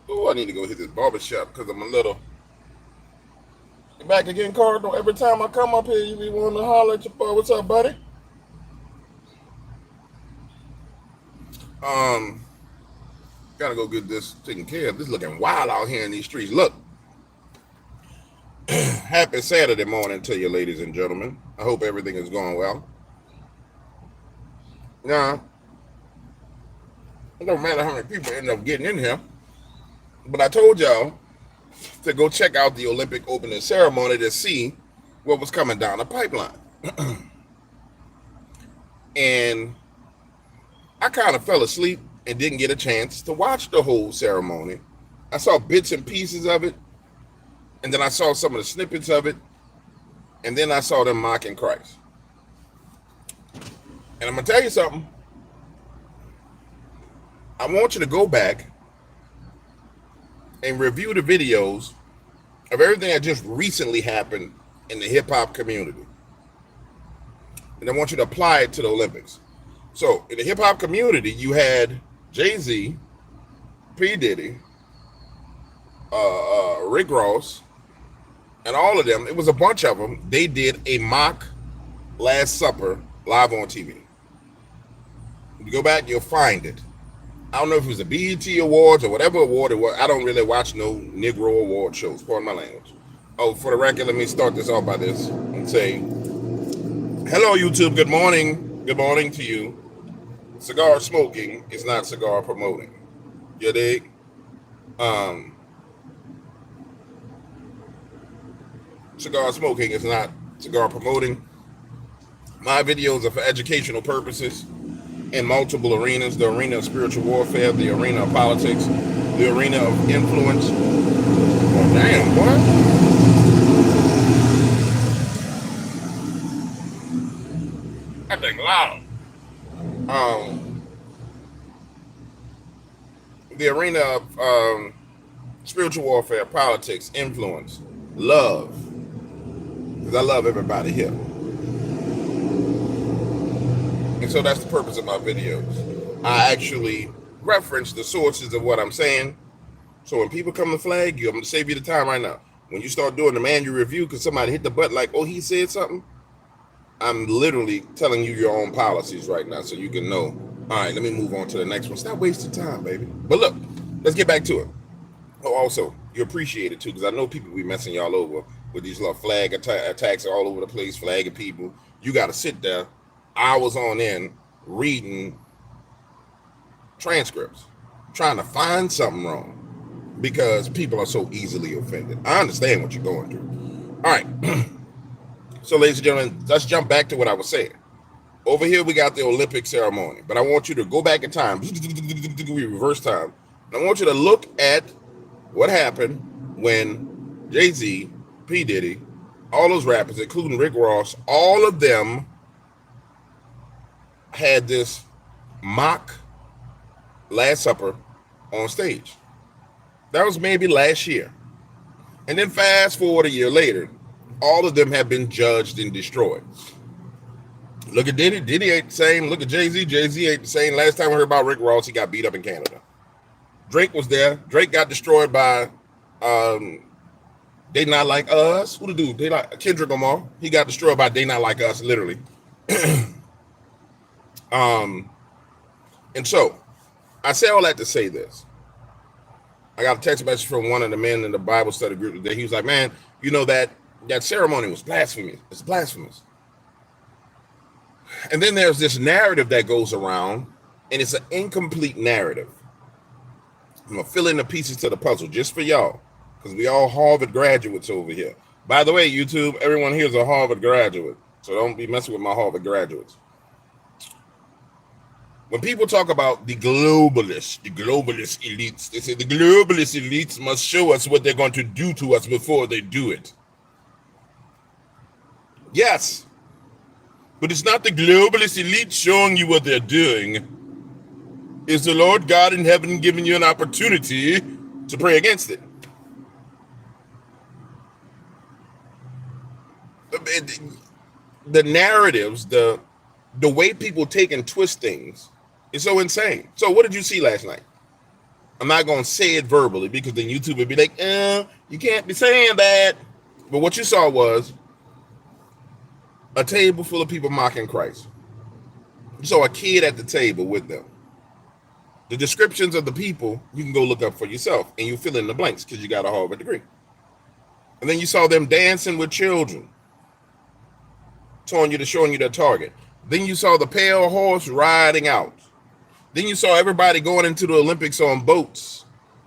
Oh, I need to go hit this barber shop because I'm a little. You back again, Cardinal? Every time I come up here, you be wanting to holler at your boy. What's up, buddy? Um, Gotta go get this taken care of. This looking wild out here in these streets. Look, happy Saturday morning to you, ladies and gentlemen. I hope everything is going well. Now, it don't matter how many people end up getting in here, but I told y'all to go check out the Olympic opening ceremony to see what was coming down the pipeline. And I kind of fell asleep and didn't get a chance to watch the whole ceremony. I saw bits and pieces of it, and then I saw some of the snippets of it, and then I saw them mocking Christ. And I'm going to tell you something. I want you to go back and review the videos of everything that just recently happened in the hip hop community. And I want you to apply it to the Olympics. So, in the hip hop community, you had Jay-Z, P. Diddy, Rick Ross, and all of them. It was a bunch of them. They did a mock Last Supper live on TV. If you go back, you'll find it. I don't know if it was the BET Awards or whatever award it was. I don't really watch no Negro award shows. Pardon my language. Oh, for the record, let me start this off by this and say, hello, YouTube. Good morning. Good morning to you. Cigar smoking is not cigar promoting. You dig? Cigar smoking is not cigar promoting. My videos are for educational purposes in multiple arenas: the arena of spiritual warfare, the arena of politics, the arena of influence. Oh, damn, boy. That thing loud. The arena of spiritual warfare, politics, influence, love. Because I love everybody here. And so that's the purpose of my videos. I actually reference the sources of what I'm saying. So when people come to flag you, I'm going to save you the time right now. When you start doing the manual review because somebody hit the button like, oh, he said something, I'm literally telling you your own policies right now so you can know, all right, let me move on to the next one. Stop wasting time, baby. But look, let's get back to it. Oh, also, you appreciate it too, because I know people be messing y'all over with these little flag attacks all over the place, flagging people. You got to sit there hours on end reading transcripts, trying to find something wrong because people are so easily offended. I understand what you're going through. All right. So, ladies and gentlemen, let's jump back to what I was saying. Over here, we got the Olympic ceremony, but I want you to go back in time, reverse time. And I want you to look at what happened when Jay-Z, P. Diddy, all those rappers, including Rick Ross, all of them had this mock Last Supper on stage. That was maybe last year. And then fast forward a year later, all of them have been judged and destroyed. Look at Diddy. Diddy ain't the same. Look at Jay-Z. Jay-Z ain't the same. Last time I heard about Rick Ross, he got beat up in Canada. Drake was there. Drake got destroyed by They Not Like Us. Who the dude? They like Kendrick Lamar. He got destroyed by They Not Like Us, literally. And so I say all that to say this. I got a text message from one of the men in the Bible study group today. He was like, man, you know that ceremony was blasphemous. It's blasphemous. And then there's this narrative that goes around, and it's an incomplete narrative. I'm going to fill in the pieces to the puzzle just for y'all, because we all Harvard graduates over here. By the way, YouTube, everyone here is a Harvard graduate, so don't be messing with my Harvard graduates. When people talk about the globalists elites, they say the globalist elites must show us what they're going to do to us before they do it. Yes, but it's not the globalist elite showing you what they're doing. Is the Lord God in heaven giving you an opportunity to pray against it? The narratives, the way people take and twist things is so insane. So what did you see last night? I'm not going to say it verbally because then YouTube would be like, you can't be saying that. But what you saw was a table full of people mocking Christ. You saw a kid at the table with them. The descriptions of the people you can go look up for yourself, and you fill in the blanks because you got a Harvard degree. And then you saw them dancing with children, showing you their target. Then you saw the pale horse riding out. Then you saw everybody going into the Olympics on boats,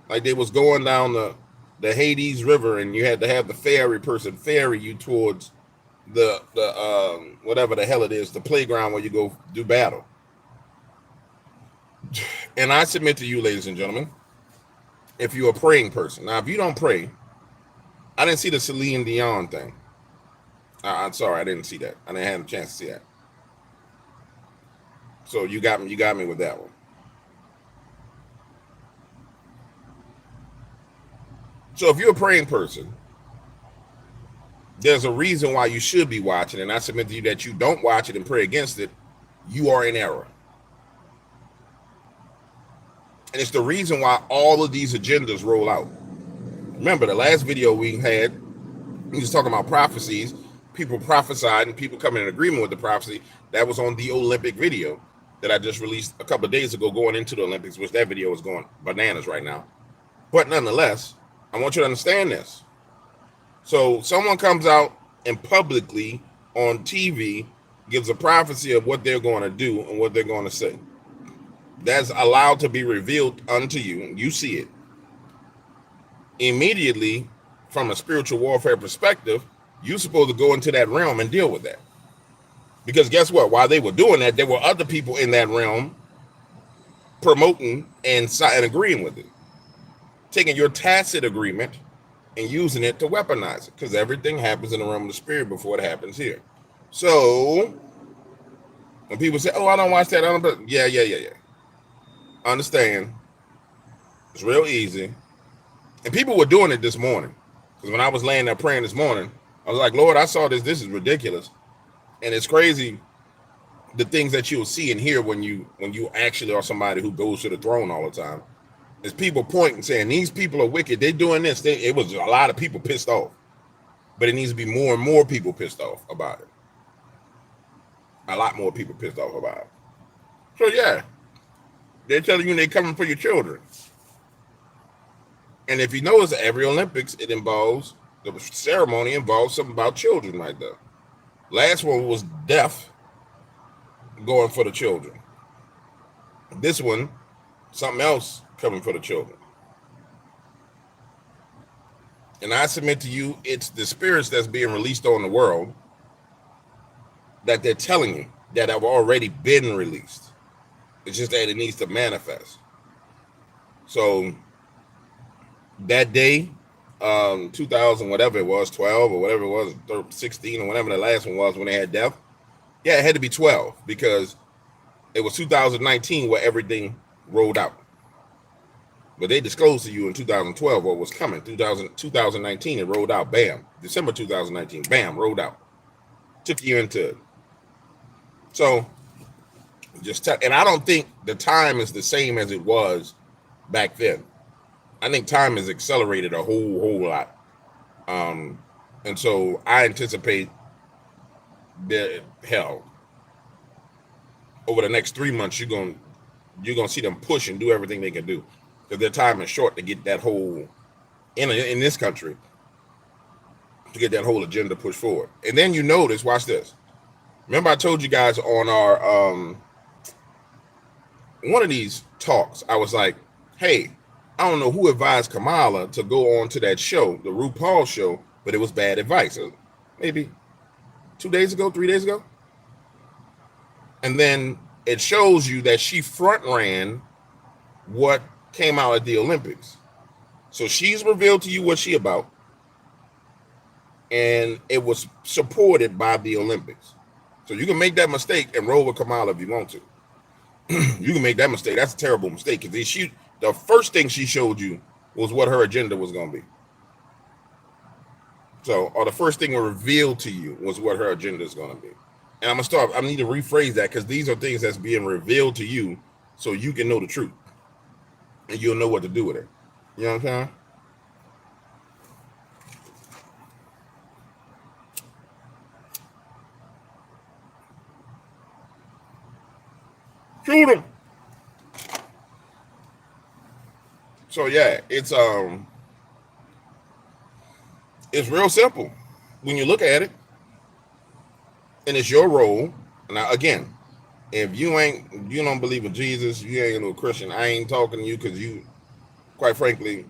like they was going down the Hades River, and you had to have the ferry person ferry you towards the whatever the hell it is, the playground where you go do battle. And I submit to you, ladies and gentlemen, if you're a praying person. Now, if you don't pray, I didn't see the Celine Dion thing. I'm sorry, I didn't see that. I didn't have a chance to see that. So you got me with that one. So if you're a praying person, there's a reason why you should be watching, and I submit to you that you don't watch it and pray against it, you are in error. And it's the reason why all of these agendas roll out. Remember, the last video we had, we was talking about prophecies, people prophesied and people coming in agreement with the prophecy. That was on the Olympic video that I just released a couple of days ago going into the Olympics, which that video is going bananas right now. But nonetheless, I want you to understand this. So someone comes out and publicly on TV gives a prophecy of what they're going to do and what they're going to say. That's allowed to be revealed unto you. You see it. Immediately, from a spiritual warfare perspective, you're supposed to go into that realm and deal with that. Because guess what? While they were doing that, there were other people in that realm promoting and agreeing with it. Taking your tacit agreement and using it to weaponize it. Because everything happens in the realm of the spirit before it happens here. So, when people say, oh, I don't watch that, I don't. Yeah. Understand. It's real easy. And people were doing it this morning. Because when I was laying there praying this morning, I was like, Lord, I saw this. This is ridiculous. And it's crazy the things that you'll see and hear when you actually are somebody who goes to the throne all the time. Is people pointing saying, these people are wicked. They're doing this. It was a lot of people pissed off. But it needs to be more and more people pissed off about it. A lot more people pissed off about it. So, yeah. They're telling you they're coming for your children. And if you notice, every Olympics, it involves, the ceremony involves something about children right there. Last one was deaf going for the children. This one, something else coming for the children. And I submit to you, it's the spirits that's being released on the world that they're telling you that have already been released. It's just that it needs to manifest. So that day, 2000, whatever it was, 12 or whatever it was, 16 or whatever the last one was when they had death. Yeah, it had to be 12 because it was 2019 where everything rolled out. But they disclosed to you in 2012 what was coming. 2019, it rolled out. Bam. December 2019, bam, rolled out. Took you into it. So, and I don't think the time is the same as it was back then. I think time has accelerated a whole lot. And so I anticipate the hell over the next 3 months, you're gonna see them push and do everything they can do. Because their time is short to get that whole, in this country, to get that whole agenda pushed forward. And then you notice, watch this. Remember I told you guys on our, one of these talks, I was like, hey, I don't know who advised Kamala to go on to that show, the RuPaul show, but it was bad advice. Maybe 3 days ago. And then it shows you that she front ran what came out at the Olympics. So she's revealed to you what she about. And it was supported by the Olympics. So you can make that mistake and roll with Kamala if you want to. You can make that mistake. That's a terrible mistake. Because the first thing she showed you was what her agenda was going to be. So, or the first thing revealed to you was what her agenda is going to be. And I need to rephrase that because these are things that's being revealed to you so you can know the truth. and you'll know what to do with it. You know what I'm saying? Shoot him. So yeah, it's real simple when you look at it, and it's your role. Now again, if you don't believe in Jesus, you ain't no Christian. I ain't talking to you because you, quite frankly,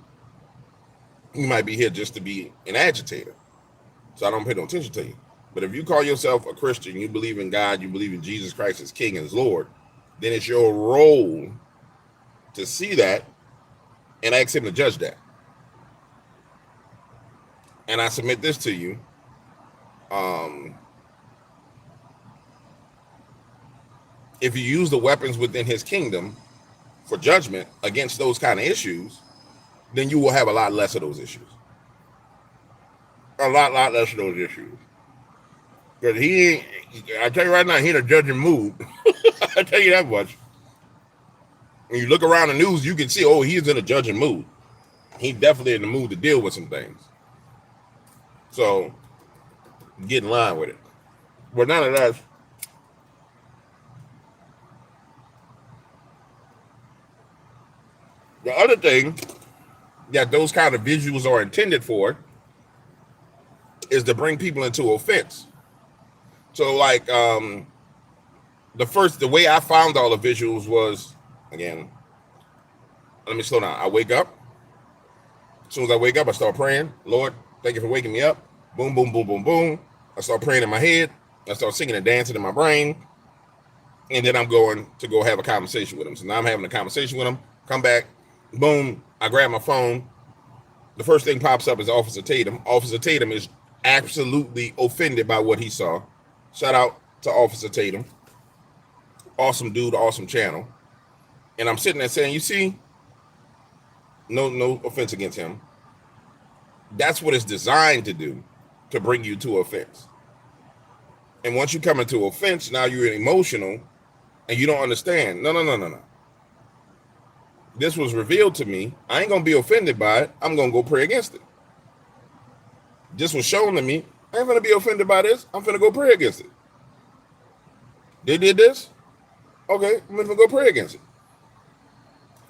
you might be here just to be an agitator. So I don't pay no attention to you. But if you call yourself a Christian, you believe in God, you believe in Jesus Christ as King and as Lord, then it's your role to see that and ask him to judge that. And I submit this to you. If you use the weapons within his kingdom for judgment against those kind of issues, then you will have a lot less of those issues. A lot less of those issues. Because he ain't, I tell you right now, he in a judging mood. I tell you that much. When you look around the news, you can see, oh, he's in a judging mood. He's definitely in the mood to deal with some things. So, get in line with it. But nonetheless, the other thing that those kind of visuals are intended for is to bring people into offense. So, like, the way I found all the visuals was, again, let me slow down. I wake up. As soon as I wake up, I start praying. Lord, thank you for waking me up. Boom, boom, boom, boom, boom. I start praying in my head. I start singing and dancing in my brain. And then I'm going to go have a conversation with him. So now I'm having a conversation with him. Come back. Boom. I grab my phone. The first thing pops up is Officer Tatum. Officer Tatum is absolutely offended by what he saw. Shout out to Officer Tatum. Awesome dude, awesome channel. And I'm sitting there saying, you see, no offense against him. That's what it's designed to do, to bring you to offense. And once you come into offense, now you're emotional and you don't understand. No. This was revealed to me. I ain't going to be offended by it. I'm going to go pray against it. This was shown to me. I ain't going to be offended by this. I'm going to go pray against it. They did this? Okay, I'm going to go pray against it.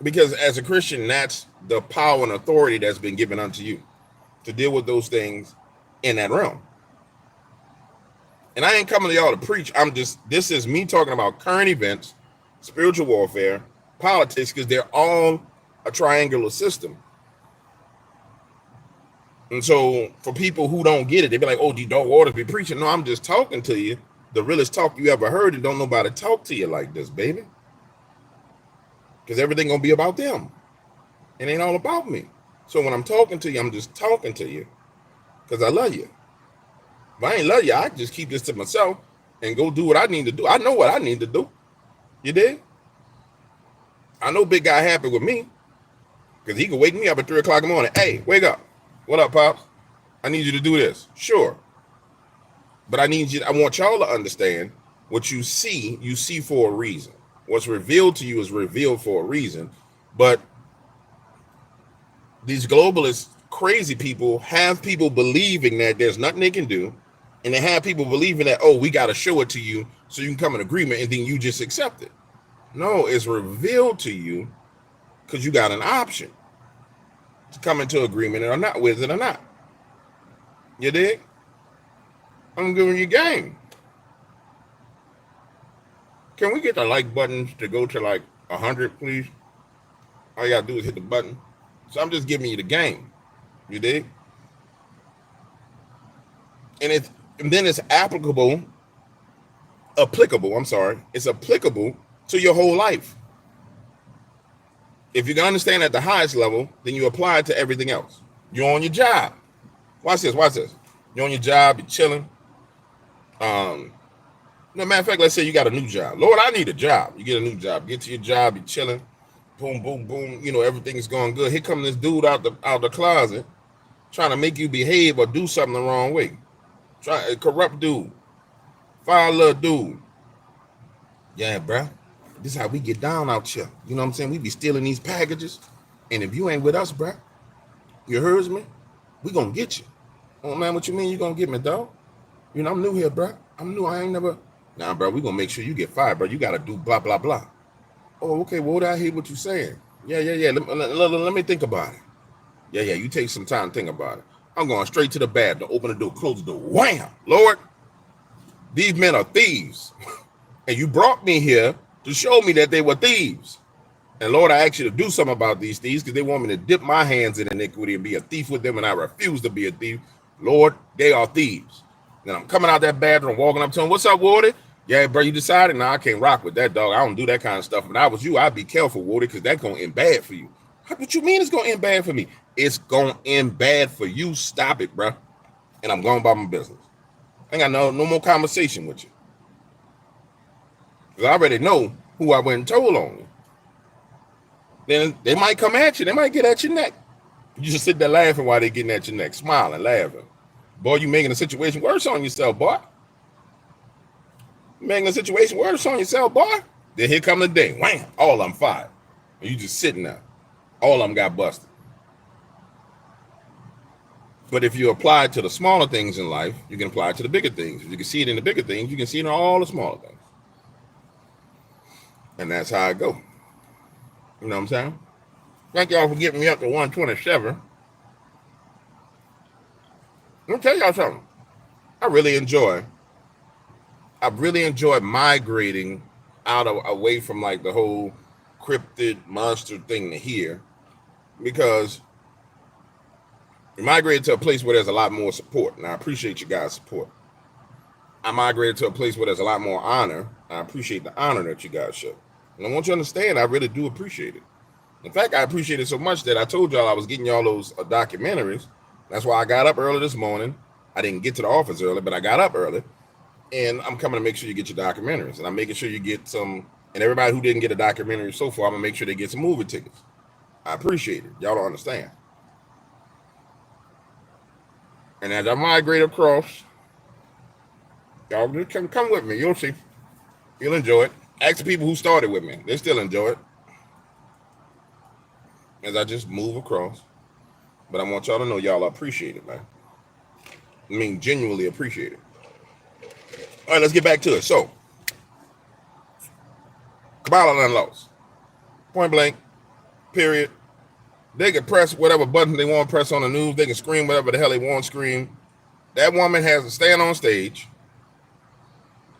Because as a Christian, that's the power and authority that's been given unto you to deal with those things in that realm. And I ain't coming to y'all to preach. This is me talking about current events, spiritual warfare, politics, because they're all a triangular system. And so for people who don't get it, they be like, oh, these dog waters be preaching. No, I'm just talking to you. The realest talk you ever heard, and don't nobody talk to you like this, baby. Because everything gonna be about them. It ain't all about me. So when I'm talking to you, I'm just talking to you because I love you. If I ain't love you, I just keep this to myself and go do what I need to do. I know what I need to do. You dig? I know big guy happy with me because he can wake me up at 3 o'clock in the morning. Hey, wake up. What up, Pops? I need you to do this. Sure. But I want y'all to understand what you see for a reason. What's revealed to you is revealed for a reason. But these globalist crazy people have people believing that there's nothing they can do. And they have people believing that, oh, we got to show it to you so you can come in agreement and then you just accept it. No, it's revealed to you because you got an option to come into agreement or not with it or not. You dig? I'm giving you game. Can we get the like buttons to go to like 100, please? All you gotta do is hit the button. So I'm just giving you the game. You dig? And then it's applicable. It's applicable to your whole life. If you can understand at the highest level, then you apply it to everything else. You're on your job. Watch this. You're on your job, you're chilling. No, matter of fact, let's say you got a new job. Lord, I need a job. You get a new job. Get to your job, you're chilling. Boom, boom, boom. You know, everything's going good. Here comes this dude out the closet trying to make you behave or do something the wrong way. A corrupt dude. Foul little dude. Yeah, bro. This is how we get down out here. You know what I'm saying? We be stealing these packages. And if you ain't with us, bruh, you heard me? We gonna get you. Oh man, what you mean you gonna get me, dog? You know, I'm new here, bruh. I'm new. I ain't never. Nah, bro, we gonna make sure you get fired, bro. You gotta do blah blah blah. Oh, okay. Well, I hear what you saying. Yeah. Let me think about it. Yeah. You take some time to think about it. I'm going straight to the bathroom. Open the door, close the door. Wham! Lord, these men are thieves, and you brought me here to show me that they were thieves. And Lord, I ask you to do something about these thieves because they want me to dip my hands in iniquity and be a thief with them, and I refuse to be a thief. Lord, they are thieves. Then I'm coming out that bathroom, walking up to them. What's up, Woody? Yeah, bro, you decided? No, I can't rock with that, dog. I don't do that kind of stuff. If I was you, I'd be careful, Woody, because that's going to end bad for you. What you mean it's going to end bad for me? It's going to end bad for you. Stop it, bro. And I'm going about my business. I ain't got no more conversation with you. Because I already know who I went and told on you. Then they might come at you. They might get at your neck. You just sit there laughing while they're getting at your neck, smiling, laughing. Boy, you making a situation worse on yourself, boy. You making a situation worse on yourself, boy. Then here come the day. Wham! All of them fired. And you just sitting there. All of them got busted. But if you apply it to the smaller things in life, you can apply it to the bigger things. If you can see it in the bigger things, you can see it in all the smaller things. And that's how I go. You know what I'm saying? Thank y'all for getting me up to 127. Let me tell y'all something. I really enjoy migrating away from like the whole cryptid monster thing to here, because we migrated to a place where there's a lot more support, and I appreciate you guys' support. I migrated to a place where there's a lot more honor. I appreciate the honor that you guys show. And I want you to understand, I really do appreciate it. In fact, I appreciate it so much that I told y'all I was getting y'all those documentaries. That's why I got up early this morning. I didn't get to the office early, but I got up early. And I'm coming to make sure you get your documentaries. And I'm making sure you get some, and everybody who didn't get a documentary so far, I'm going to make sure they get some movie tickets. I appreciate it. Y'all don't understand. And as I migrate across, y'all just come with me. You'll see. You'll enjoy it. Ask the people who started with me. They still enjoy it. As I just move across. But I want y'all to know y'all appreciate it, man. I mean, genuinely appreciate it. All right, let's get back to it. So, Kabbalah done lost. Point blank. Period. They can press whatever button they want to press on the news. They can scream whatever the hell they want to scream. That woman has to stand on stage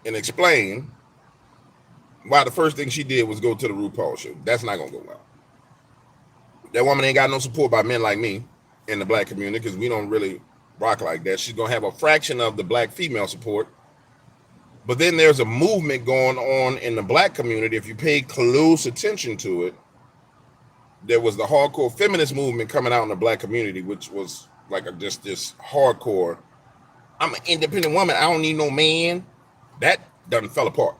and explain why the first thing she did was go to the RuPaul show. That's not going to go well. That woman ain't got no support by men like me in the black community, because we don't really rock like that. She's going to have a fraction of the black female support. But then there's a movement going on in the black community. If you pay close attention to it, there was the hardcore feminist movement coming out in the black community, which was like just this hardcore, I'm an independent woman, I don't need no man. That done fell apart.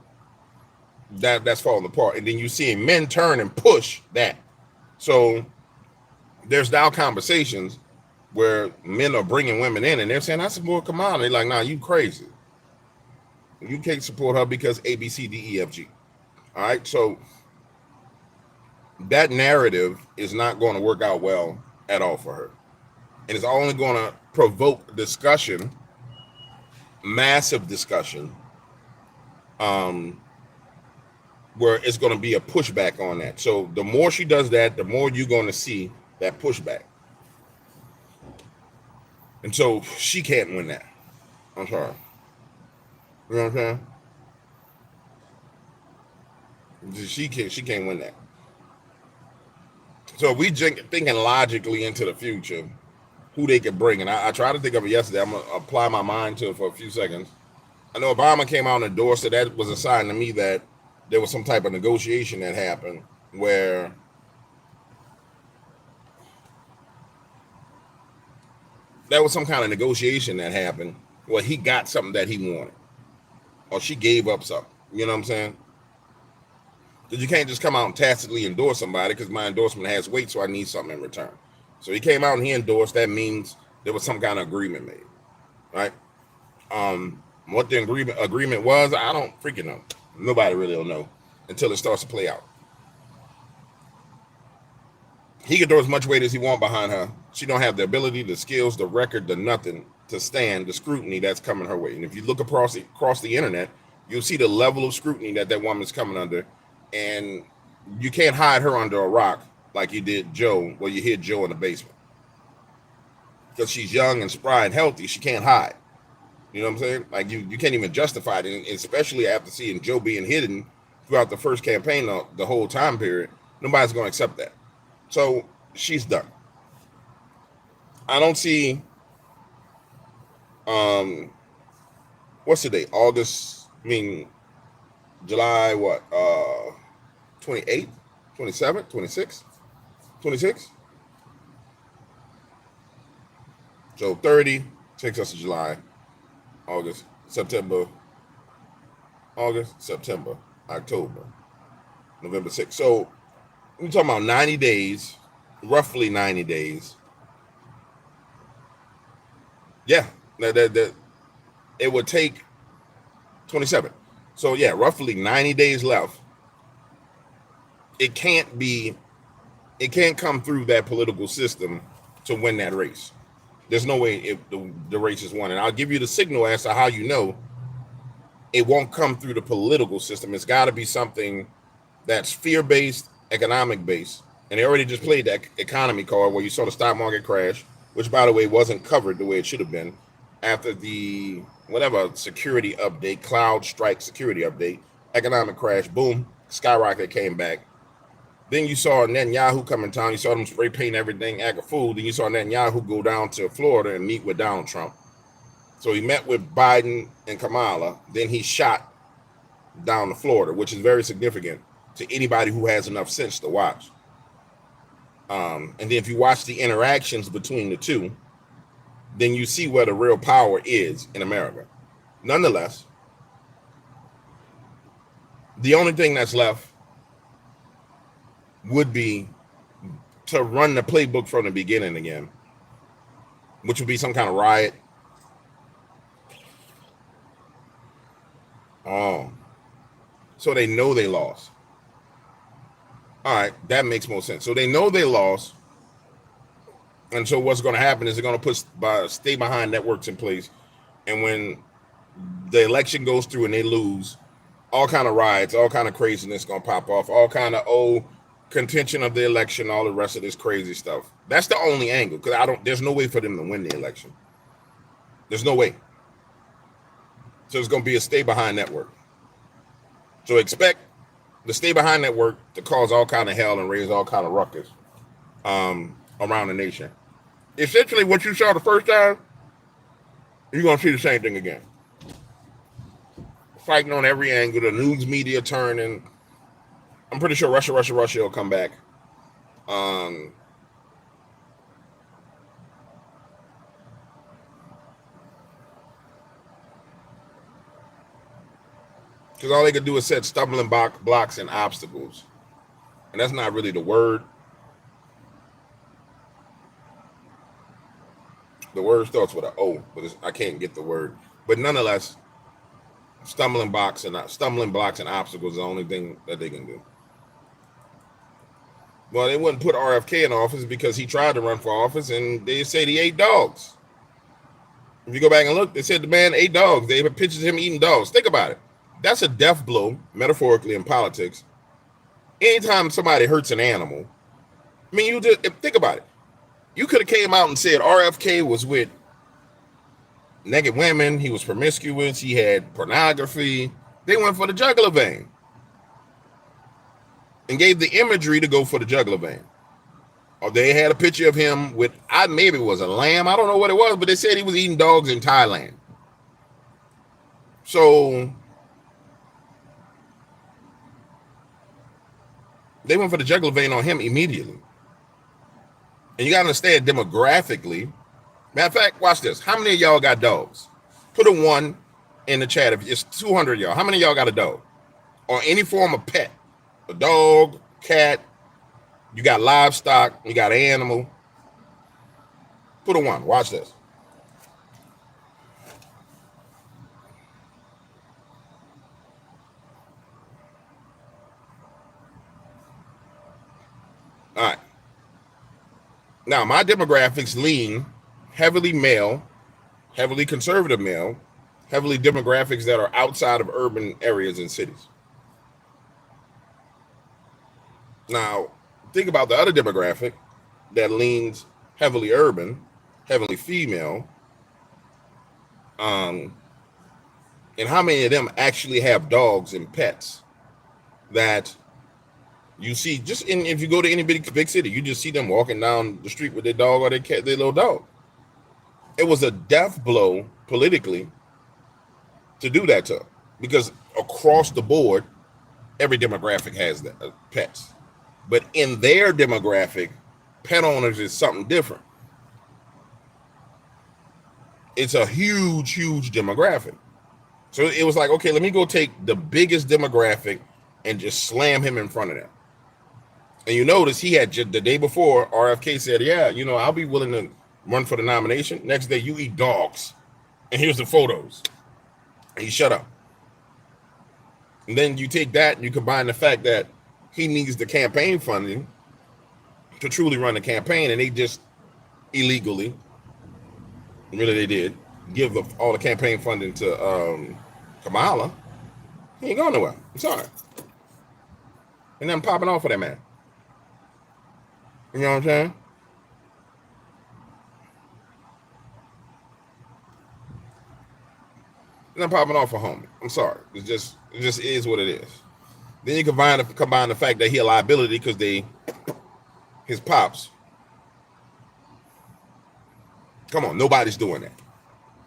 That's falling apart. And then you see men turn and push that. So there's now conversations where men are bringing women in and they're saying, I support Kamala. They're like, nah, you crazy. You can't support her because A, B, C, D, E, F, G. All right. So that narrative is not going to work out well at all for her. And it's only going to provoke discussion, massive discussion, where it's going to be a pushback on that. So the more she does that, the more you're going to see that pushback. And so she can't win that. I'm sorry. You know what I'm saying? She can't win that. So we thinking logically into the future, who they could bring. And I tried to think of it yesterday. I'm going to apply my mind to it for a few seconds. I know Obama came out and endorsed it. That was a sign to me that there was some type of negotiation that happened where there was some kind of negotiation that happened where he got something that he wanted. Or she gave up something. You know what I'm saying? Because you can't just come out and tacitly endorse somebody because my endorsement has weight, so I need something in return. So he came out and he endorsed. That means there was some kind of agreement made, right? What the agreement was, I don't freaking know. Nobody really will know until it starts to play out. He can throw as much weight as he wants behind her. She don't have the ability, the skills, the record, the nothing to stand the scrutiny that's coming her way. And if you look across the internet, you'll see the level of scrutiny that woman's coming under, and you can't hide her under a rock like you did Joe. Well, you hid Joe in the basement because she's young and spry and healthy. She can't hide. You know what I'm saying? Like you can't even justify it, and especially after seeing Joe being hidden throughout the first campaign, the whole time period. Nobody's going to accept that. So she's done. I don't see. What's the date? August. I mean, July. What? 28th, 27th, 26th, 26th. So 30 takes us to July, August, September, October, November 6th. So we're talking about 90 days, roughly 90 days. Yeah, that it would take 27. So yeah, roughly 90 days left. It can't come through that political system to win that race. There's no way if the race is won. And I'll give you the signal as to how you know it won't come through the political system. It's got to be something that's fear-based, economic-based. And they already just played that economy card where you saw the stock market crash, which, by the way, wasn't covered the way it should have been after the whatever security update, cloud strike security update, economic crash, boom, skyrocket, came back. Then you saw Netanyahu come in town. You saw them spray paint everything, act a fool. Then you saw Netanyahu go down to Florida and meet with Donald Trump. So he met with Biden and Kamala. Then he shot down to Florida, which is very significant to anybody who has enough sense to watch. And then if you watch the interactions between the two, then you see where the real power is in America. Nonetheless, the only thing that's left would be to run the playbook from the beginning again, which would be some kind of riot. Oh, so they know they lost. All right, that makes more sense. So they know they lost, and so what's going to happen is they're going to put stay behind networks in place, and when the election goes through and they lose, all kind of riots, all kind of craziness going to pop off, all kind of contention of the election, all the rest of this crazy stuff. That's the only angle, because there's no way for them to win the election. There's no way. So it's going to be a stay behind network. So expect the stay behind network to cause all kind of hell and raise all kind of ruckus around the nation. Essentially, what you saw the first time, you're going to see the same thing again. Fighting on every angle, the news media turning. I'm pretty sure Russia will come back. Because all they could do is set stumbling blocks and obstacles. And that's not really the word. The word starts with an O, but I can't get the word. But nonetheless, stumbling blocks and obstacles is the only thing that they can do. Well, they wouldn't put RFK in office because he tried to run for office, and they said he ate dogs. If you go back and look, they said the man ate dogs. They have pictures of him eating dogs. Think about it. That's a death blow, metaphorically, in politics. Anytime somebody hurts an animal, I mean, you just think about it. You could have came out and said RFK was with naked women, he was promiscuous, he had pornography. They went for the jugular vein and gave the imagery to go for the jugular vein. Or they had a picture of him with, maybe it was a lamb, I don't know what it was, but they said he was eating dogs in Thailand. So they went for the jugular vein on him immediately. And you got to understand demographically. Matter of fact, watch this. How many of y'all got dogs? Put a 1 in the chat. If it's 200 of y'all, how many of y'all got a dog? Or any form of pet? A dog, cat, you got livestock, you got an animal. Put a 1. Watch this. All right. Now, my demographics lean heavily male, heavily conservative male, heavily demographics that are outside of urban areas and cities. Now, think about the other demographic that leans heavily urban, heavily female, um, and how many of them actually have dogs and pets that you see just in, if you go to any big city, you just see them walking down the street with their dog or their cat, their little dog. It was a death blow politically to do that to them, because across the board, every demographic has that, pets. But in their demographic, pet owners is something different. It's a huge demographic. So it was like, okay, let me go take the biggest demographic and just slam him in front of them. And you notice he had just the day before, RFK said, yeah, I'll be willing to run for the nomination. Next day, you eat dogs. And here's the photos. And he shut up. And then you take that and you combine the fact that he needs the campaign funding to truly run the campaign, and they just illegally, really they did, give all the campaign funding to Kamala. He ain't going nowhere. I'm sorry. And then popping off for that man. You know what I'm saying? And I'm popping off for homie. I'm sorry. It just is what it is. Then you combine the fact that he a liability because his pops. Come on, nobody's doing that.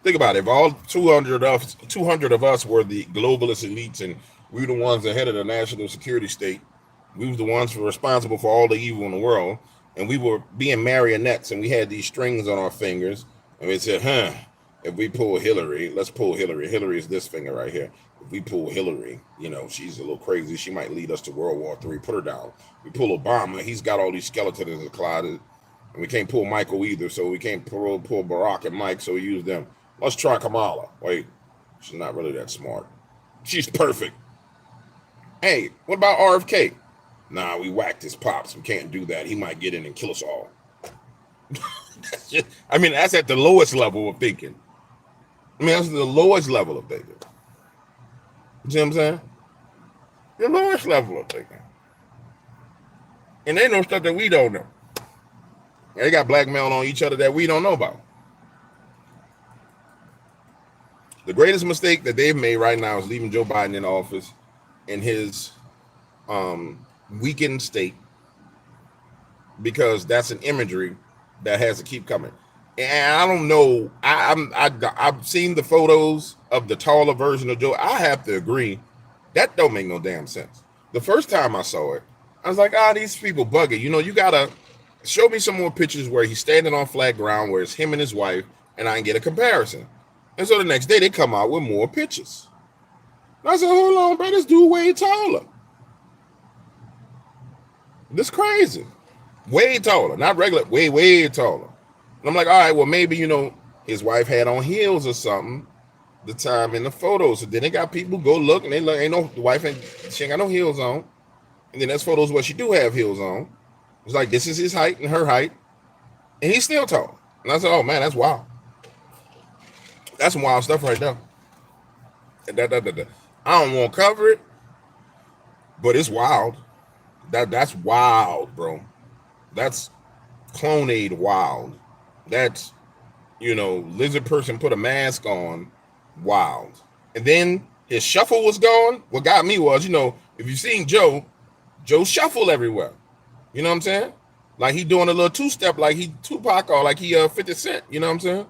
Think about it. If all 200 of us were the globalist elites and we were the ones ahead of the national security state, we were the ones responsible for all the evil in the world, and we were being marionettes and we had these strings on our fingers, and we said, if we pull Hillary, let's pull Hillary. Hillary is this finger right here. If we pull Hillary, she's a little crazy. She might lead us to World War III. Put her down. We pull Obama. He's got all these skeletons in his closet. And we can't pull Michael either, so we can't pull Barack and Mike, so we use them. Let's try Kamala. Wait, she's not really that smart. She's perfect. Hey, what about RFK? Nah, we whacked his pops. We can't do that. He might get in and kill us all. That's at the lowest level of thinking. That's the lowest level of thinking. You see what I'm saying? The lowest level of thinking. And they know stuff that we don't know. They got blackmail on each other that we don't know about. The greatest mistake that they've made right now is leaving Joe Biden in office in his weakened state, because that's an imagery that has to keep coming. And I don't know. I've seen the photos of the taller version of Joe. I have to agree that don't make no damn sense. The first time I saw it, I was like, these people bugging. You gotta show me some more pictures where he's standing on flat ground, where it's him and his wife, and I can get a comparison. And so the next day they come out with more pictures. And I said, hold on, bro, this dude way taller. This crazy. Way taller, not regular, way taller. And I'm like, all right, well, maybe, his wife had on heels or something the time in the photos. So then they got people go look, and they look, the wife, she ain't got no heels on. And then there's photos where she do have heels on. It's like, this is his height and her height, and he's still tall. And I said, oh, man, that's wild. That's some wild stuff right there. I don't want to cover it, but it's wild. That's wild, bro. That's clonade wild. That's, lizard person put a mask on, wild. And then his shuffle was gone. What got me was, if you've seen Joe shuffle everywhere. You know what I'm saying? Like he doing a little two-step, like he Tupac or like he 50 Cent. You know what I'm saying?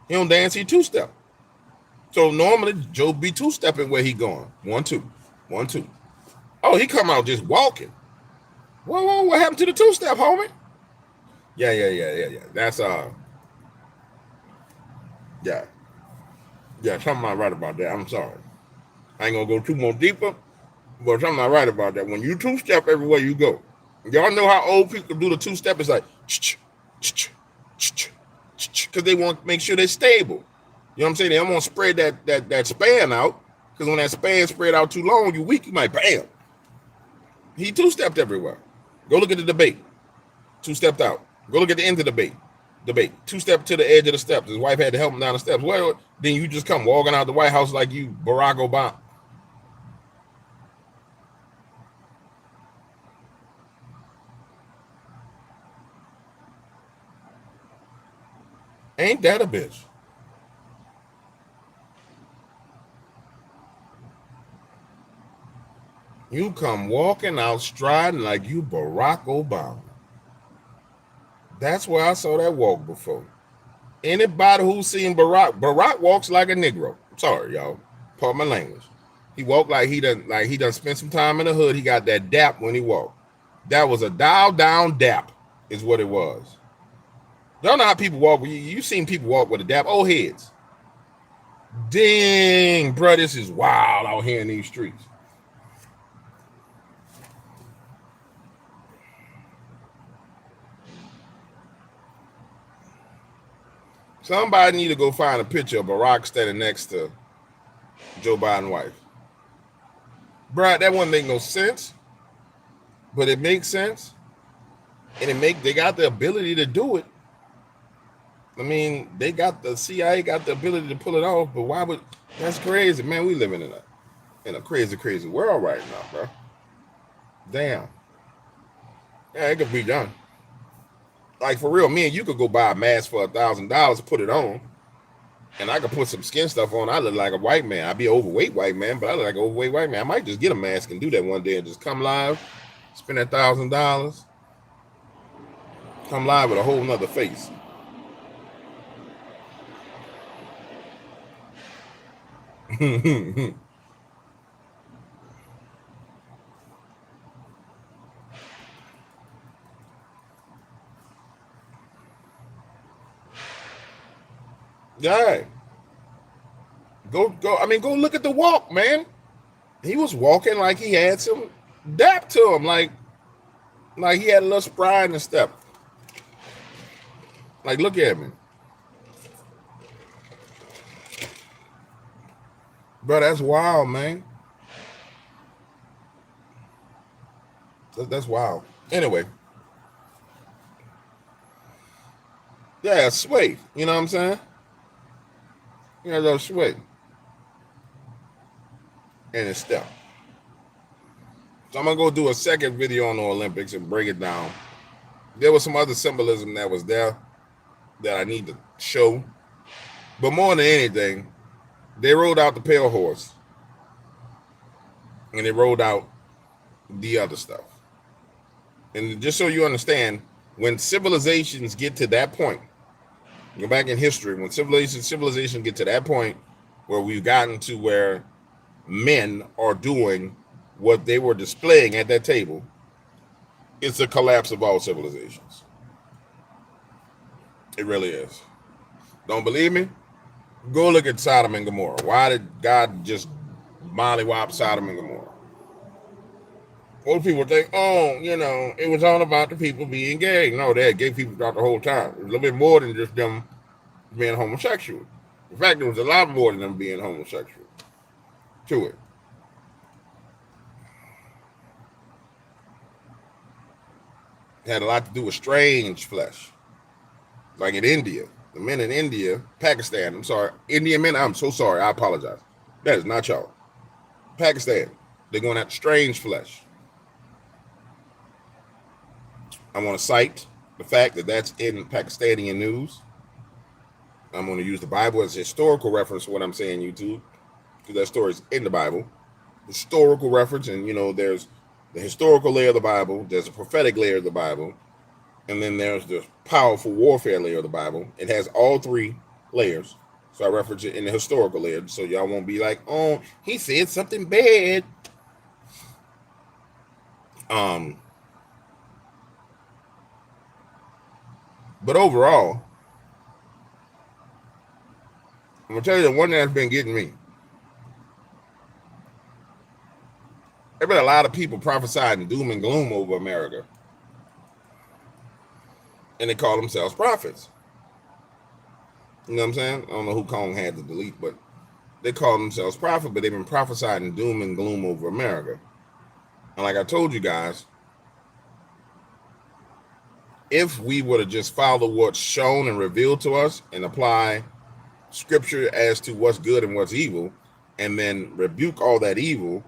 He don't dance, he two-step. So normally Joe be two-stepping where he going. 1, 2, 1, 2. Oh, he come out just walking. Whoa, what happened to the two-step, homie? Yeah. That's something not right about that. I'm sorry. I ain't gonna go too more deeper, but something not right about that. When you two-step everywhere you go, y'all know how old people do the two-step. It's like because they want to make sure they're stable. You know what I'm saying? They don't want to spread that span out, because when that span spread out too long, you weak, you might bam. He two-stepped everywhere. Go look at the debate. Two-stepped out. Go look at the end of the debate. 2 step to the edge of the steps. His wife had to help him down the steps. Well, then you just come walking out the White House like you Barack Obama. Ain't that a bitch? You come walking out striding like you Barack Obama. That's where I saw that walk before. Anybody who's seen Barack walks like a Negro. Sorry, y'all. Pardon my language. He walked like he done spent some time in the hood. He got that dap when he walked. That was a dial down dap, is what it was. Y'all know how people walk. You seen people walk with a dap. Old heads. Dang, bro, this is wild out here in these streets. Somebody need to go find a picture of Barack standing next to Joe Biden's wife. Bro, that wouldn't make no sense. But it makes sense. And they got the ability to do it. I mean, the CIA got the ability to pull it off, but why would, that's crazy, man. We living in a crazy, crazy world right now, bro. Damn. Yeah, it could be done. Like, for real, me and you could go buy a mask for $1,000, put it on, and I could put some skin stuff on. I look like a white man. I'd be an overweight white man, but I look like an overweight white man. I might just get a mask and do that one day and just come live, spend $1,000, come live with a whole nother face. Yeah. Go. I mean, go look at the walk, man. He was walking like he had some dap to him, like he had a little spry in the step. Like, look at me. Bro, that's wild, man. That's wild. Anyway. Yeah, sway. You know what I'm saying? You know, a little sway. And it's step. So I'm going to go do a second video on the Olympics and break it down. There was some other symbolism that was there that I need to show. But more than anything, they rolled out the pale horse. And they rolled out the other stuff. And just so you understand, when civilizations get to that point, go back in history, when civilization get to that point where we've gotten to where men are doing what they were displaying at that table, it's a collapse of all civilizations. It really is. Don't believe me? Go look at Sodom and Gomorrah. Why did God just mollywop Sodom and Gomorrah? Most people think, oh, you know, it was all about the people being gay. No, they had gay people throughout the whole time. It was a little bit more than just them being homosexual. In fact, there was a lot more than them being homosexual to it. It had a lot to do with strange flesh. Like in India. The men in India, Pakistan, I'm sorry. Indian men, I'm so sorry. I apologize. That is not y'all. Pakistan, they're going after strange flesh. I want to cite the fact that that's in Pakistani news. I'm going to use the Bible as a historical reference for what I'm saying, YouTube, because that story is in the Bible. Historical reference, and you know, there's the historical layer of the Bible, there's a prophetic layer of the Bible, and then there's the powerful warfare layer of the Bible. It has all three layers. So I reference it in the historical layer, so y'all won't be like, oh, he said something bad. But overall, I'm going to tell you the one that's been getting me. There been a lot of people prophesying doom and gloom over America. And they call themselves prophets. You know what I'm saying? I don't know who Kong had to delete, but they call themselves prophets, but they've been prophesying doom and gloom over America. And like I told you guys, if we were to just follow what's shown and revealed to us and apply scripture as to what's good and what's evil, and then rebuke all that evil,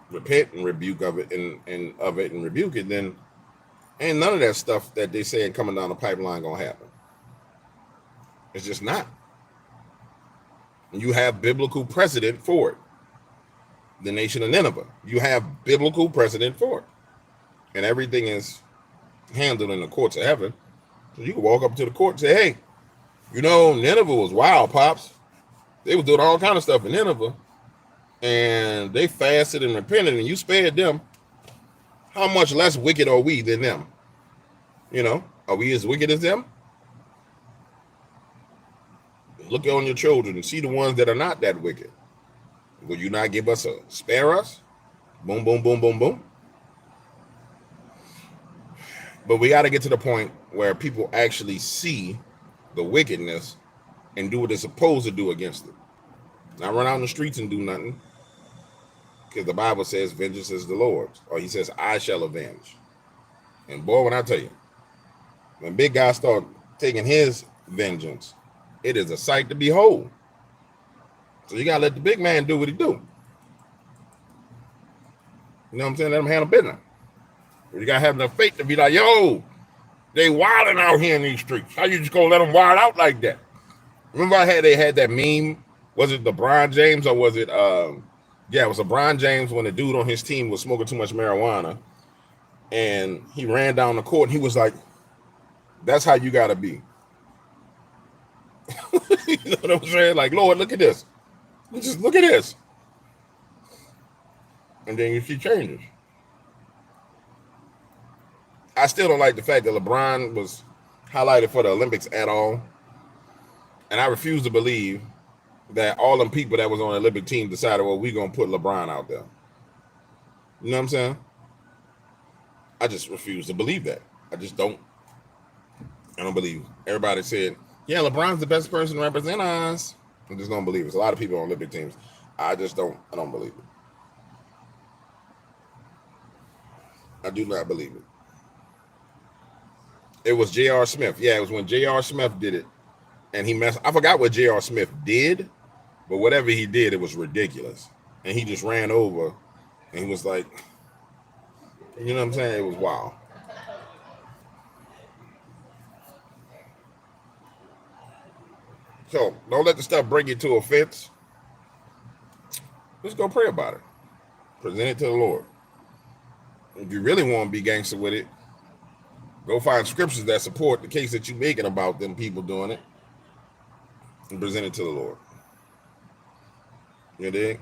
repent and rebuke of it and rebuke it, then ain't none of that stuff that they say coming down the pipeline gonna happen. It's just not. And you have biblical precedent for it. The nation of Nineveh, you have biblical precedent for it, and everything is handled in the courts of heaven. So you can walk up to the court and say, hey, you know, Nineveh was wild, pops. They was doing all kind of stuff in Nineveh, and they fasted and repented, and you spared them. How much less wicked are we than them? You know, are we as wicked as them? Look on your children and see the ones that are not that wicked. Will you not give us spare us? Boom, boom, boom, boom, boom. But we got to get to the point where people actually see the wickedness and do what they're supposed to do against it. Not run out in the streets and do nothing. Because the Bible says vengeance is the Lord's. Or he says, I shall avenge. And boy, when I tell you, when big guys start taking his vengeance, it is a sight to behold. So you got to let the big man do what he do. You know what I'm saying? Let him handle business. You got to have enough faith to be like, yo, they wilding out here in these streets. How you just going to let them wild out like that? Remember they had that meme? Was it LeBron James or was it, it was LeBron James when the dude on his team was smoking too much marijuana. And he ran down the court and he was like, that's how you got to be. You know what I'm saying? Like, Lord, look at this. Just look at this. And then you see changes. I still don't like the fact that LeBron was highlighted for the Olympics at all. And I refuse to believe that all them people that was on the Olympic team decided, well, we're going to put LeBron out there. You know what I'm saying? I just refuse to believe that. I don't believe it. Everybody said, yeah, LeBron's the best person to represent us. I just don't believe it. There's a lot of people on Olympic teams. I don't believe it. I do not believe it. It was J.R. Smith. Yeah, it was when J.R. Smith did it. And he messed. I forgot what J.R. Smith did, but whatever he did, it was ridiculous. And he just ran over and he was like, you know what I'm saying? It was wild. So don't let the stuff bring you to offense. Just go pray about it. Present it to the Lord. If you really want to be gangster with it, go find scriptures that support the case that you're making about them people doing it and present it to the Lord. You dig?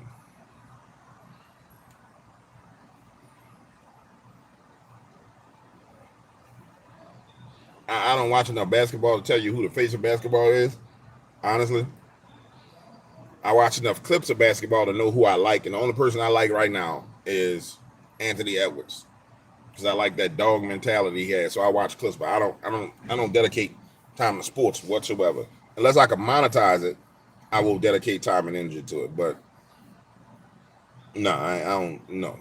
I don't watch enough basketball to tell you who the face of basketball is. Honestly, I watch enough clips of basketball to know who I like, and the only person I like right now is Anthony Edwards, because I like that dog mentality he has. So I watch clips, but I don't dedicate time to sports whatsoever. Unless I can monetize it, I will dedicate time and energy to it. But no, I don't know.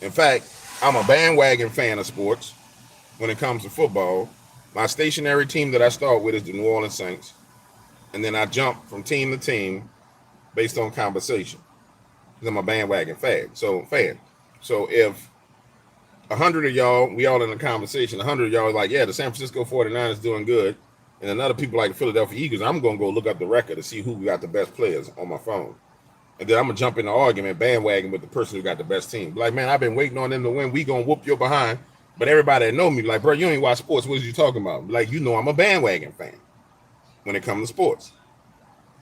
In fact, I'm a bandwagon fan of sports when it comes to football. My stationary team that I start with is the New Orleans Saints. And then I jump from team to team based on conversation. I'm a bandwagon fan. So if 100 of y'all, we all in a conversation, 100 of y'all are like, yeah, the San Francisco 49ers is doing good. And another people like the Philadelphia Eagles, I'm going to go look up the record to see who got the best players on my phone. And then I'm going to jump in the argument, bandwagon with the person who got the best team. Like, man, I've been waiting on them to win. We going to whoop your behind. But everybody that know me, like, bro, you ain't watch sports. What are you talking about? Like, you know I'm a bandwagon fan when it comes to sports.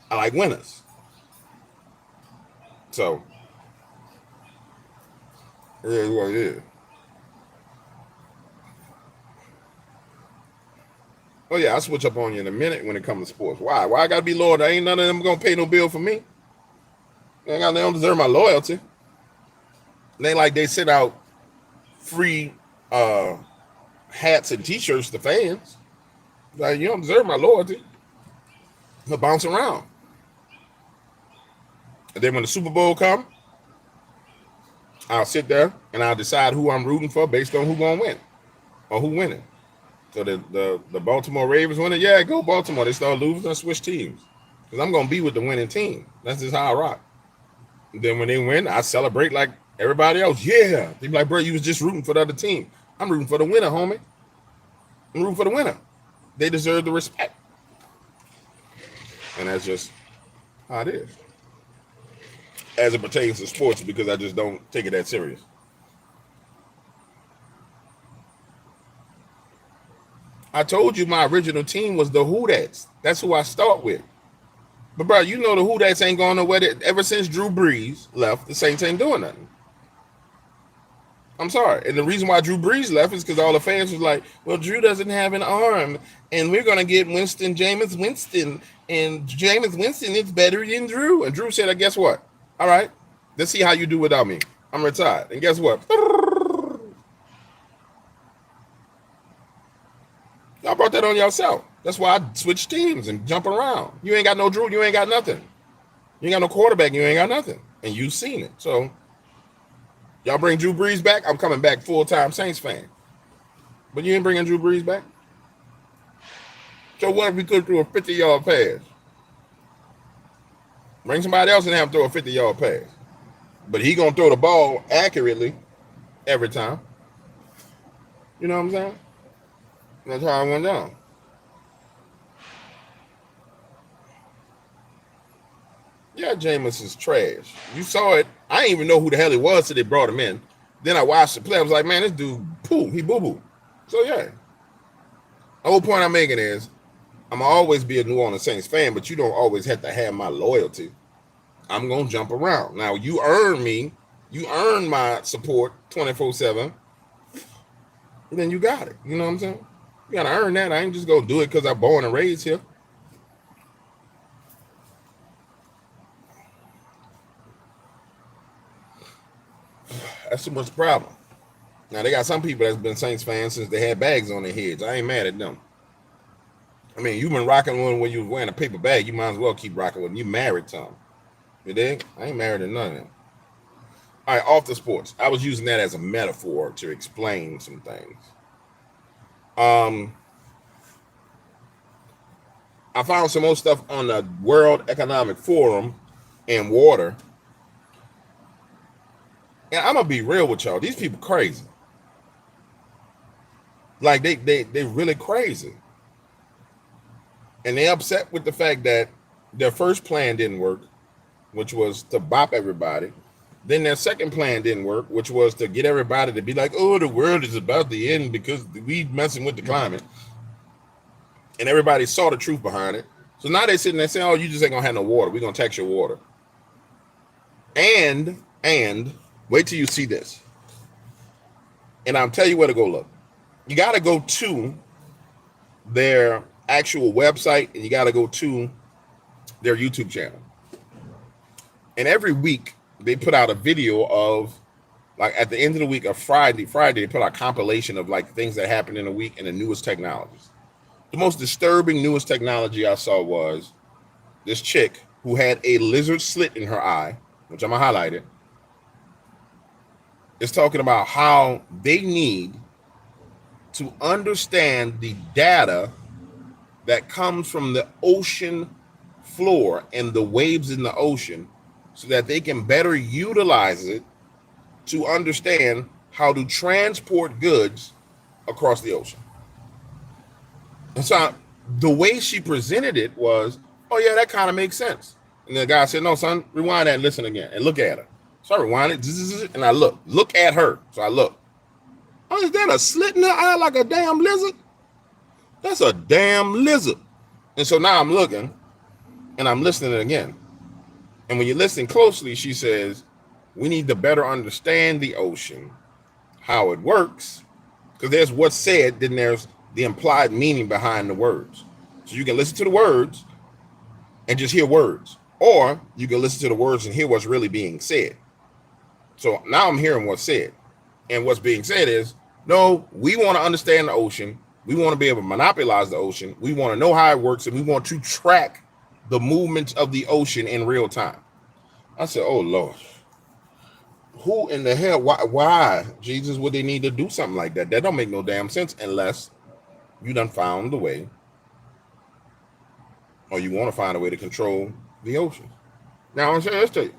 I like winners. So, it is what it is. Oh, yeah, I'll switch up on you in a minute when it comes to sports. Why? Why I got to be loyal? Ain't none of them going to pay no bill for me. They don't deserve my loyalty. They like they send out free hats and T-shirts to fans. Like, you don't deserve my loyalty. They'll bounce around. And then when the Super Bowl comes, I'll sit there and I'll decide who I'm rooting for based on who's going to win. Or who winning? So the Baltimore Ravens winning? Yeah, go Baltimore. They start losing, I switch teams. Because I'm going to be with the winning team. That's just how I rock. And then when they win, I celebrate like everybody else. Yeah. They be like, bro, you was just rooting for the other team. I'm rooting for the winner, homie. I'm rooting for the winner. They deserve the respect. And that's just how it is. As it pertains to sports, because I just don't take it that serious. I told you my original team was the Who-Dats. That's who I start with. But, bro, you know the Who-Dats ain't going nowhere. Ever since Drew Brees left, the Saints ain't doing nothing. I'm sorry. And the reason why Drew Brees left is because all the fans was like, well, Drew doesn't have an arm, and we're going to get Jameis Winston, and Jameis Winston is better than Drew. And Drew said, guess what? All right, let's see how you do without me. I'm retired. And guess what? Y'all brought that on yourself. That's why I switch teams and jump around. You ain't got no Drew. You ain't got nothing. You ain't got no quarterback. You ain't got nothing. And you've seen it. So y'all bring Drew Brees back. I'm coming back full-time Saints fan. But you ain't bringing Drew Brees back? So what if we could throw a 50-yard pass? Bring somebody else and have him throw a 50-yard pass. But he going to throw the ball accurately every time. You know what I'm saying? That's how it went down. Yeah, Jameis is trash. You saw it. I didn't even know who the hell he was till they brought him in. Then I watched the play. I was like, man, this dude, poo, he boo-boo. So, yeah. The whole point I'm making is I'm going to always be a New Orleans Saints fan, but you don't always have to have my loyalty. I'm going to jump around. Now, you earn me. You earn my support 24/7. And then you got it. You know what I'm saying? You got to earn that. I ain't just going to do it because I'm born and raised here. That's too much problem. Now, they got some people that's been Saints fans since they had bags on their heads. I ain't mad at them. I mean, you've been rocking one when you was wearing a paper bag. You might as well keep rocking one. You married to them. You dig? I ain't married to none of them. All right, off the sports. I was using that as a metaphor to explain some things. I found some more stuff on the World Economic Forum and water. And I'm gonna be real with y'all. These people crazy. Like they really crazy. And they upset with the fact that their first plan didn't work, which was to bop everybody. Then their second plan didn't work, which was to get everybody to be like, oh, the world is about to end because we messing with the climate. And everybody saw the truth behind it. So now they're sitting there saying, oh, you just ain't gonna have no water. We're gonna tax your water. And wait till you see this. And I'll tell you where to go look. You gotta go to their actual website and you gotta go to their YouTube channel. And every week they put out a video of, like, at the end of the week of Friday, they put out a compilation of like things that happened in a week and the newest technologies. The most disturbing newest technology I saw was this chick who had a lizard slit in her eye, which I'm gonna highlight it. It's talking about how they need to understand the data that comes from the ocean floor and the waves in the ocean so that they can better utilize it to understand how to transport goods across the ocean. And so the way she presented it was, oh yeah, that kind of makes sense. And the guy said, no, son, rewind that and listen again and look at her. So I rewind it and I look at her. So I look. Oh, is that a slit in her eye like a damn lizard? That's a damn lizard. And so now I'm looking and I'm listening again. And when you listen closely, she says, we need to better understand the ocean, how it works, because there's what's said, then there's the implied meaning behind the words. So you can listen to the words and just hear words, or you can listen to the words and hear what's really being said. So now I'm hearing what's said. And what's being said is, no, we want to understand the ocean. We want to be able to monopolize the ocean. We want to know how it works, and we want to track the movements of the ocean in real time. I said, oh, Lord. who in the hell, why Jesus would they need to do something like that? That don't make no damn sense unless you done found the way, or you want to find a way to control the ocean. Now I'm saying, let's tell you.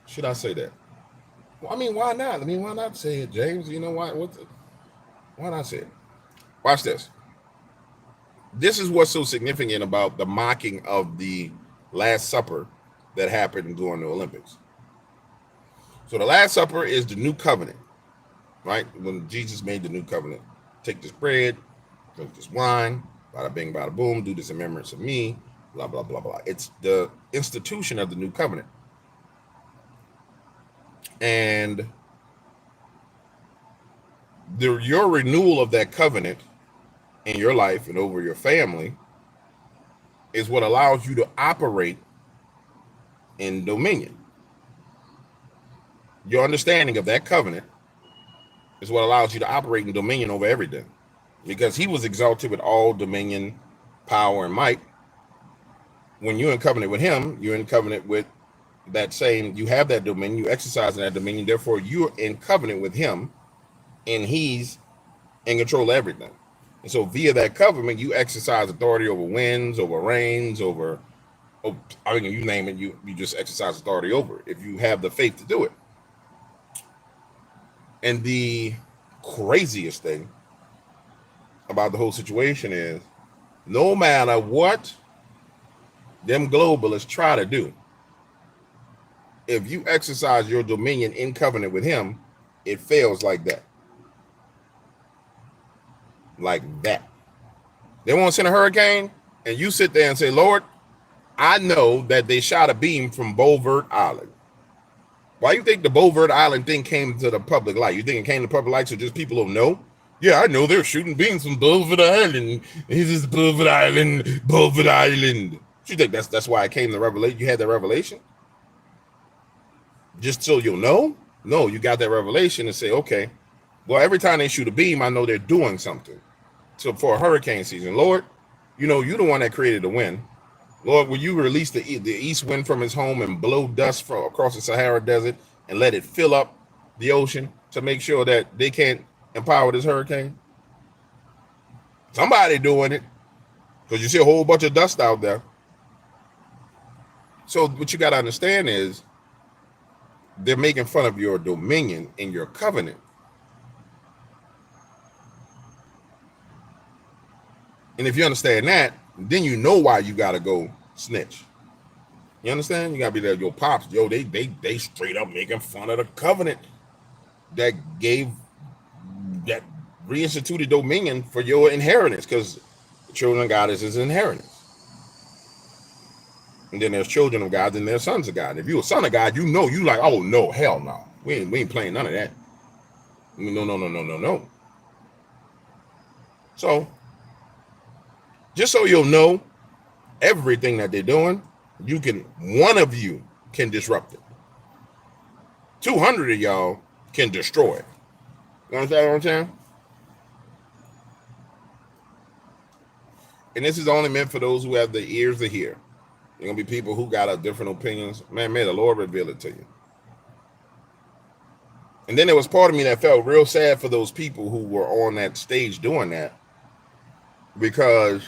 Should I say that? Well, I mean, why not? I mean, why not say it, James? You know why? Why not say it? Watch this. This is what's so significant about the mocking of the Last Supper that happened during the Olympics. So the Last Supper is the new covenant, right? When Jesus made the new covenant, take this bread, drink this wine, bada bing, bada boom, do this in remembrance of me, blah, blah, blah, blah. It's the institution of the new covenant. And your renewal of that covenant in your life and over your family is what allows you to operate in dominion. Your understanding of that covenant is what allows you to operate in dominion over everything, because he was exalted with all dominion, power, and might. When you're in covenant with him, you're in covenant with that same, you have that dominion, you exercise that dominion, therefore you're in covenant with him, and he's in control of everything. And so via that covenant, you exercise authority over winds, over rains, over, I mean, you name it, you just exercise authority over it if you have the faith to do it. And the craziest thing about the whole situation is, no matter what them globalists try to do, if you exercise your dominion in covenant with him, it fails like that. Like that. They want to send a hurricane, and you sit there and say, Lord, I know that they shot a beam from Beaufort Island. Why you think the Beaufort Island thing came to the public light? You think it came to public light so just people don't know? Yeah, I know they're shooting beams from Beaufort Island. This is Beaufort Island, Beaufort Island. You think that's why it came to revelation? You had that revelation? Just so you'll know? No, you got that revelation and say, okay, well, every time they shoot a beam, I know they're doing something. So for a hurricane season, Lord, you know, you're the one that created the wind. Lord, will you release the east wind from his home and blow dust from across the Sahara Desert and let it fill up the ocean to make sure that they can't empower this hurricane? Somebody doing it, because you see a whole bunch of dust out there. So what you got to understand is they're making fun of your dominion in your covenant. And if you understand that, then you know why you got to go snitch. You understand? You got to be there. Your pops, yo, they straight up making fun of the covenant that reinstituted dominion for your inheritance, because the children of God is his inheritance. And then there's children of God, and there's sons of God. If you're a son of God, you know, you like, oh no, hell no. We ain't playing none of that. No. So, just so you'll know, everything that they're doing, one of you can disrupt it. 200 of y'all can destroy it. You understand what I'm saying? And this is only meant for those who have the ears to hear. There are going to be people who got different opinions. Man, may the Lord reveal it to you. And then there was part of me that felt real sad for those people who were on that stage doing that, because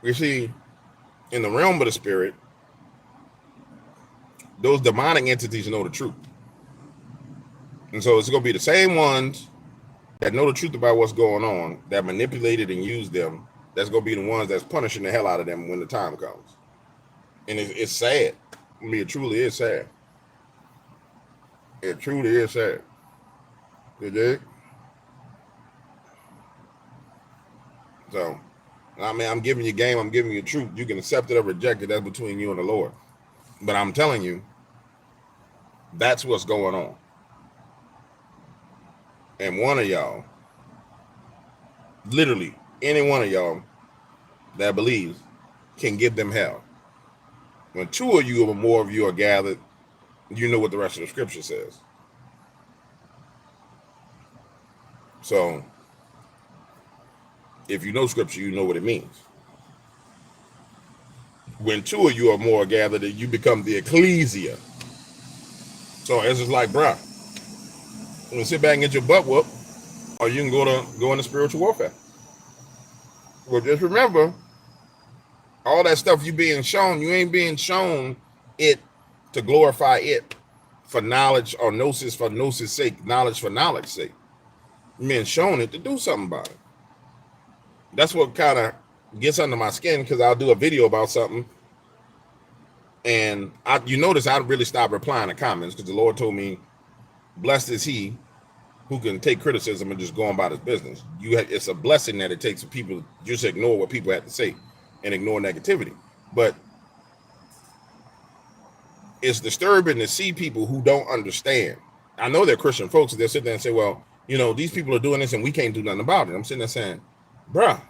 you see, in the realm of the spirit, those demonic entities know the truth. And so it's going to be the same ones that know the truth about what's going on, that manipulated and used them, that's going to be the ones that's punishing the hell out of them when the time comes. And it's sad. I mean, it truly is sad. It truly is sad. You dig? So, I mean, I'm giving you game. I'm giving you truth. You can accept it or reject it. That's between you and the Lord. But I'm telling you, that's what's going on. And one of y'all, literally any one of y'all that believes, can give them hell. When two of you or more of you are gathered, you know what the rest of the scripture says. So If you know scripture, you know what it means. When two of you are more gathered, you become the Ecclesia. So it's just like, bruh, you can sit back and get your butt whooped, or you can go into spiritual warfare. Well, just remember, all that stuff you being shown, you ain't being shown it to glorify it for knowledge or gnosis for gnosis sake, knowledge for knowledge sake. You being shown it to do something about it. That's what kind of gets under my skin, because I'll do a video about something, and you notice I really stopped replying to comments, because the Lord told me, blessed is he who can take criticism and just go on about his business. It's a blessing that it takes for people to just ignore what people have to say and ignore negativity. But it's disturbing to see people who don't understand. I know they're Christian folks, they'll sit there and say, well, these people are doing this and we can't do nothing about it. I'm sitting there saying, bruh,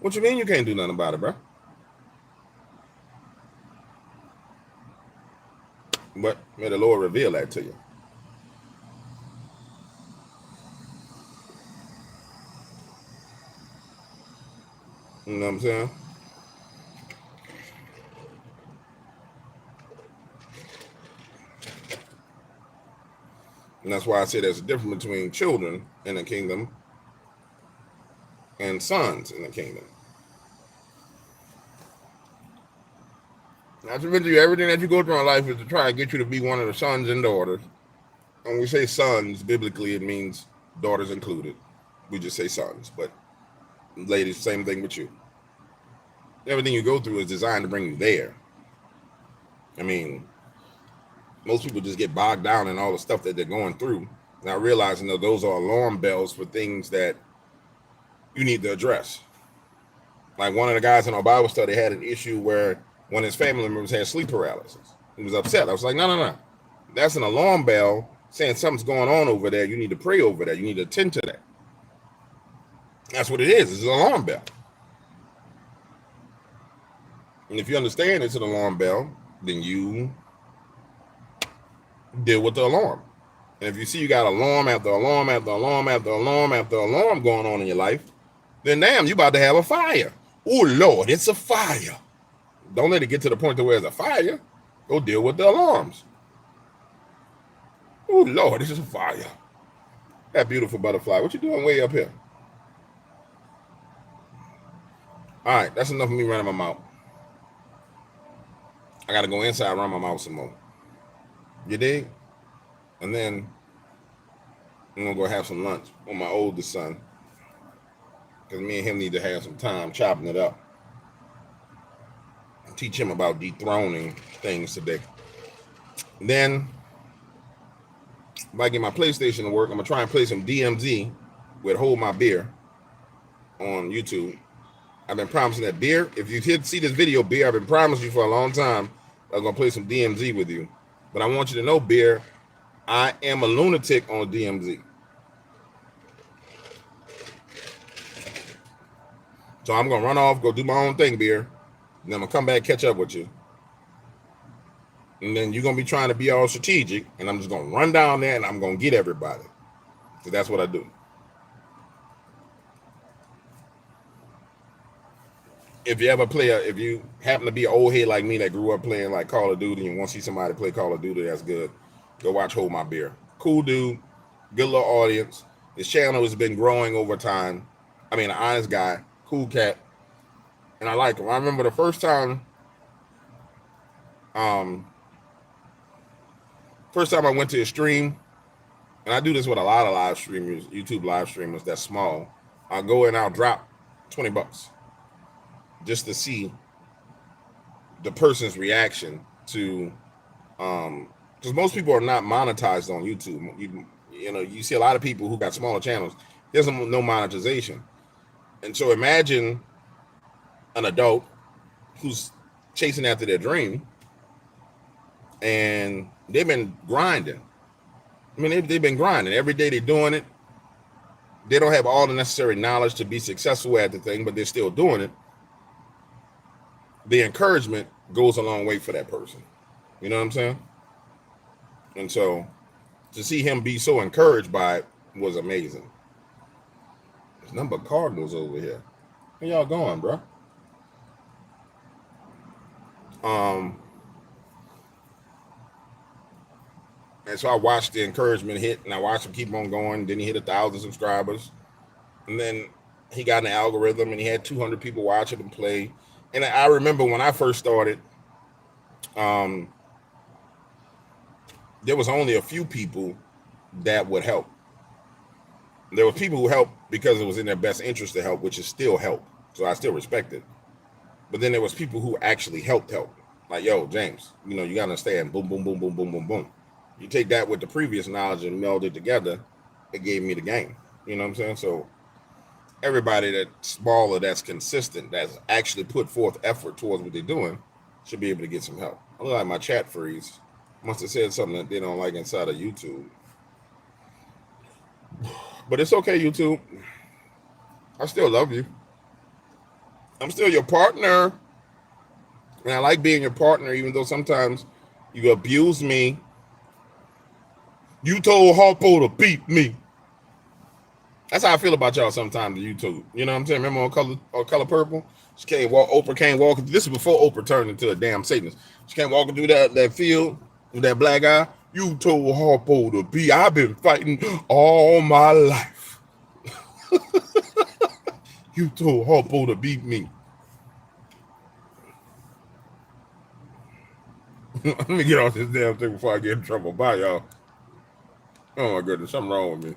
what you mean you can't do nothing about it, bruh? But may the Lord reveal that to you. You know what I'm saying? And that's why I say there's a difference between children in the kingdom and sons in the kingdom. Not to mention, everything that you go through in life is to try and get you to be one of the sons and daughters. And when we say sons, biblically, it means daughters included. We just say sons, but ladies, same thing with you. Everything you go through is designed to bring you there. I mean, most people just get bogged down in all the stuff that they're going through, not realizing that those are alarm bells for things that you need to address. Like one of the guys in our Bible study had an issue where one of his family members had sleep paralysis. He was upset. I was like, no. That's an alarm bell saying something's going on over there. You need to pray over that. You need to attend to that. That's what it is. It's an alarm bell. And if you understand it's an alarm bell, then you deal with the alarm. And if you see you got alarm after alarm after alarm after alarm after alarm going on in your life, then damn, you about to have a fire. Oh, Lord, it's a fire. Don't let it get to the point to where it's a fire. Go deal with the alarms. Oh, Lord, this is a fire. That beautiful butterfly. What you doing way up here? All right, that's enough of me running my mouth. I got to go inside and run my mouth some more. You dig? And then I'm going to go have some lunch with my oldest son, because me and him need to have some time chopping it up. Teach him about dethroning things today. Then, if I get my PlayStation to work, I'm going to try and play some DMZ with Hold My Beer on YouTube. I've been promising that, Beer. If you see this video, Beer, I've been promising you for a long time I'm going to play some DMZ with you. But I want you to know, Beer, I am a lunatic on DMZ. So I'm going to run off, go do my own thing, Beer. And then I'm going to come back, catch up with you. And then you're going to be trying to be all strategic. And I'm just going to run down there and I'm going to get everybody. So that's what I do. If you happen to be an old head like me that grew up playing like Call of Duty and want to see somebody play Call of Duty that's good, go watch Hold My Beer. Cool dude, good little audience. His channel has been growing over time. I mean, an honest guy, cool cat. And I like him. I remember the first time I went to his stream, and I do this with a lot of live streamers, YouTube live streamers that's small. I'll go and I'll drop $20 just to see the person's reaction to, because most people are not monetized on YouTube. You see a lot of people who got smaller channels, there's no monetization. And so imagine an adult who's chasing after their dream, and they've been grinding. I mean, they've been grinding. Every day they're doing it. They don't have all the necessary knowledge to be successful at the thing, but they're still doing it. The encouragement goes a long way for that person. You know what I'm saying? And so to see him be so encouraged by it was amazing. There's nothing but Cardinals over here. Where y'all going, bro? And so I watched the encouragement hit, and I watched him keep on going. Then he hit 1,000 subscribers, and then he got in the algorithm, and he had 200 people watching him play. And I remember when I first started, um, there was only a few people that would help. There were people who helped because it was in their best interest to help, which is still help. So I still respect it. But then there was people who actually helped. Like, yo, James, you know, you got to understand, boom, boom, boom, boom, boom, boom, boom. You take that with the previous knowledge and meld it together, it gave me the game. You know what I'm saying? So everybody that's smaller, that's consistent, that's actually put forth effort towards what they're doing, should be able to get some help. I look like my chat freeze. Must have said something that they don't like inside of YouTube. But it's okay, YouTube. I still love you. I'm still your partner. And I like being your partner, even though sometimes you abuse me. You told Harpo to beat me. That's how I feel about y'all sometimes on YouTube. You know what I'm saying? Remember on Color Purple? Oprah came walking. This is before Oprah turned into a damn Satanist. She came walking through that field with that black guy. You told Harpo to beat. I've been fighting all my life. You told Harpo to beat me. Let me get off this damn thing before I get in trouble. Bye, y'all. Oh my goodness, something wrong with me.